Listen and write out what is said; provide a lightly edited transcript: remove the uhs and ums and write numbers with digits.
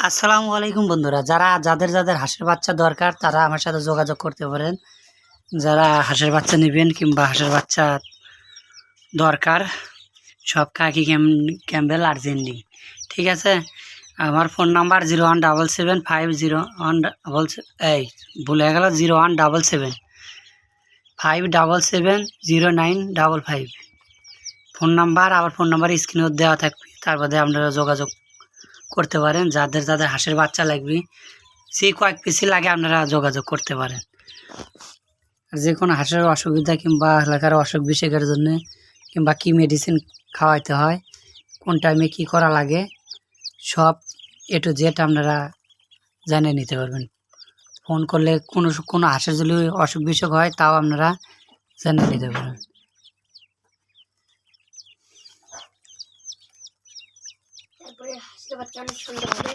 আসসালামু আলাইকুম বন্ধুরা, যাদের যাদের হাঁসের বাচ্চা দরকার তারা আমার সাথে যোগাযোগ করতে পারেন। যারা হাঁসের বাচ্চা নেবেন কিংবা হাঁসের বাচ্চা দরকার, সব কাকি ক্যাম্বেল আর জেন্ডি, ঠিক আছে। আমার ফোন নাম্বার 0177501 এই ভুলে গেল 01775770955 ফোন নাম্বার। আবার ফোন নাম্বার স্ক্রিনে দেওয়া থাকবে, তারপরে আপনারা যোগাযোগ করতে পারেন। যাদের যাদের হাঁসের বাচ্চা লাগবে, যে কয়েক পিসই লাগে আপনারা যোগাযোগ করতে পারেন। আর যে কোনো হাঁসের অসুবিধা কিংবা এলাকার অসুখ বিসুখের জন্য কিংবা কী মেডিসিন খাওয়াইতে হয়, কোন টাইমে কী করা লাগে, সব A to Z আপনারা জানিয়ে নিতে পারবেন। ফোন করলে কোনো হাঁসের যদি অসুখ বিসুখ হয় তাও আপনারা জানিয়ে নিতে পারবেন। তারপরে হাঁসের বাচ্চা অনেক সুন্দর হবে।